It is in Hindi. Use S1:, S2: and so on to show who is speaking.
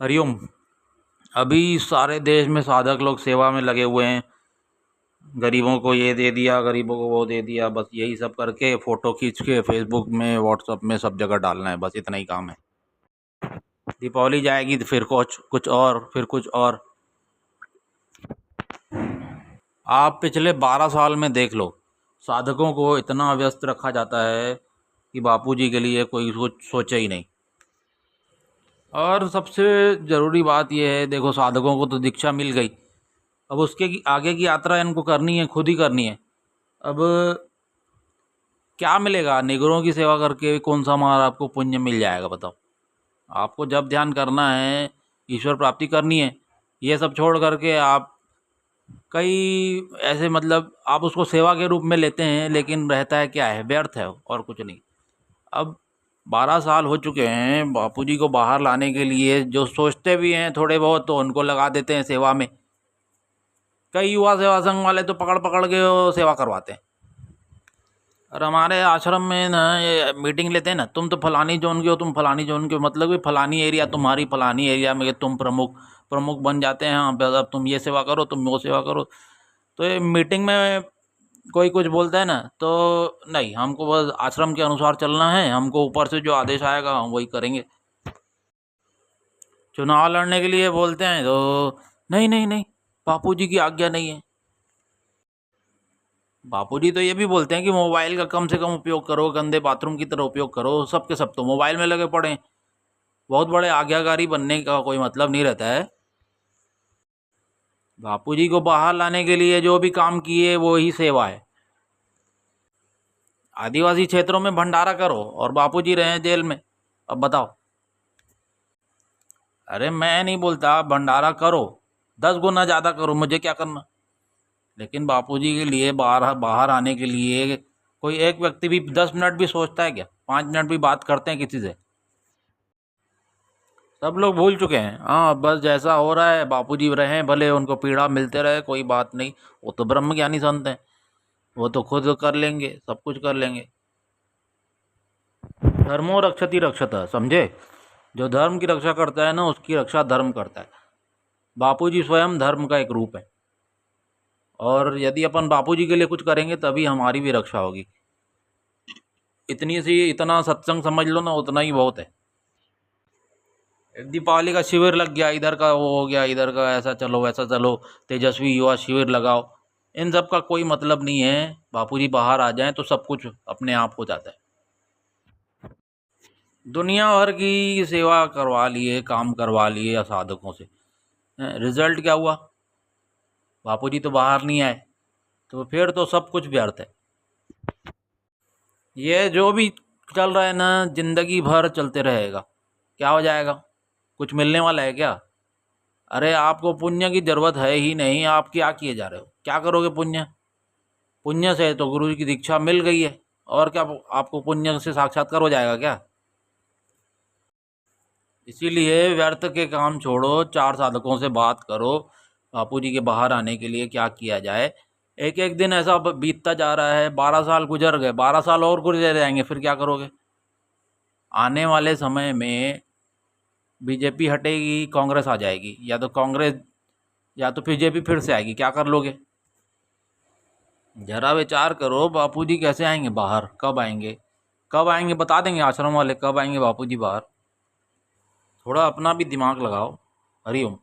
S1: हरिओम। अभी सारे देश में साधक लोग सेवा में लगे हुए हैं। गरीबों को ये दे दिया, गरीबों को वो दे दिया, बस यही सब करके फ़ोटो खींच के फेसबुक में, व्हाट्सएप में सब जगह डालना है, बस इतना ही काम है। दीपावली जाएगी तो फिर कुछ कुछ और, फिर कुछ और। आप पिछले 12 साल में देख लो, साधकों को इतना व्यस्त रखा जाता है कि बापूजी के लिए कोई कुछ सोचे ही नहीं। और सबसे ज़रूरी बात यह है, देखो साधकों को तो दीक्षा मिल गई, अब उसके आगे की यात्रा इनको करनी है, खुद ही करनी है। अब क्या मिलेगा निगरों की सेवा करके? कौन सा हमारा आपको पुण्य मिल जाएगा बताओ? आपको जब ध्यान करना है, ईश्वर प्राप्ति करनी है, ये सब छोड़ करके आप कई ऐसे, मतलब आप उसको सेवा के रूप में लेते हैं, लेकिन रहता है क्या है, व्यर्थ है और कुछ नहीं। अब 12 साल हो चुके हैं, बापूजी को बाहर लाने के लिए जो सोचते भी हैं थोड़े बहुत, तो उनको लगा देते हैं सेवा में। कई युवा सेवा संघ वाले तो पकड़ पकड़ के वो सेवा करवाते हैं। और हमारे आश्रम में ना ये मीटिंग लेते हैं ना, तुम तो फलानी जोन के हो, तुम फलानी जोन के हो, मतलब कि फलानी एरिया तुम्हारी, फलानी एरिया में तुम प्रमुख प्रमुख बन जाते हैं। हाँ, बस अब तुम ये सेवा करो, तुम वो सेवा करो। तो ये मीटिंग में कोई कुछ बोलता है ना, तो नहीं, हमको बस आश्रम के अनुसार चलना है, हमको ऊपर से जो आदेश आएगा हम वही करेंगे। चुनाव लड़ने के लिए बोलते हैं तो नहीं नहीं नहीं, बापूजी की आज्ञा नहीं है। बापूजी तो ये भी बोलते हैं कि मोबाइल का कम से कम उपयोग करो, गंदे बाथरूम की तरह उपयोग करो। सब के सब तो मोबाइल में लगे पड़े हैं। बहुत बड़े आज्ञाकारी बनने का कोई मतलब नहीं रहता है। बापूजी को बाहर लाने के लिए जो भी काम किए वो ही सेवा है। आदिवासी क्षेत्रों में भंडारा करो और बापूजी रहे जेल में, अब बताओ। अरे मैं नहीं बोलता, भंडारा करो, 10 गुना ज़्यादा करो, मुझे क्या करना। लेकिन बापूजी के लिए बाहर बाहर आने के लिए कोई एक व्यक्ति भी 10 मिनट भी सोचता है क्या? 5 मिनट भी बात करते हैं किसी से? सब लोग भूल चुके हैं। हाँ, बस जैसा हो रहा है, बापूजी रहे भले, उनको पीड़ा मिलते रहे, कोई बात नहीं। वो तो ब्रह्म ज्ञानी संत हैं, वो तो खुद कर लेंगे, सब कुछ कर लेंगे। धर्मो रक्षति रक्षतः, समझे? जो धर्म की रक्षा करता है ना, उसकी रक्षा धर्म करता है। बापूजी स्वयं धर्म का एक रूप है। और यदि अपन बापूजी के लिए कुछ करेंगे तभी हमारी भी रक्षा होगी। इतना सत्संग समझ लो ना, उतना ही बहुत है। दीपावली का शिविर लग गया, इधर का वो हो गया, इधर का ऐसा चलो वैसा चलो, तेजस्वी युवा शिविर लगाओ, इन सब का कोई मतलब नहीं है। बापूजी बाहर आ जाएं तो सब कुछ अपने आप हो जाता है। दुनिया भर की सेवा करवा लिए, काम करवा लिए साधकों से, रिजल्ट क्या हुआ? बापूजी तो बाहर नहीं आए, तो फिर तो सब कुछ व्यर्थ है। ये जो भी चल रहा है ना, जिंदगी भर चलते रहेगा। क्या हो जाएगा? कुछ मिलने वाला है क्या? अरे आपको पुण्य की जरूरत है ही नहीं, आप क्या किए जा रहे हो? क्या करोगे पुण्य? पुण्य से तो गुरु जी की दीक्षा मिल गई है, और क्या आपको पुण्य से साक्षात्कार हो जाएगा क्या? इसीलिए व्यर्थ के काम छोड़ो, 4 साधकों से बात करो, बापूजी के बाहर आने के लिए क्या किया जाए। एक एक दिन ऐसा बीतता जा रहा है, 12 साल गुजर गए, 12 साल और गुजर जाएंगे, फिर क्या करोगे? आने वाले समय में बीजेपी हटेगी, कांग्रेस आ जाएगी, या तो कांग्रेस या तो बीजेपी फिर से आएगी, क्या कर लोगे? जरा विचार करो, बापूजी कैसे आएंगे बाहर? कब आएंगे? कब आएंगे बता देंगे आश्रम वाले, कब आएंगे बापूजी बाहर। थोड़ा अपना भी दिमाग लगाओ। हरिओम।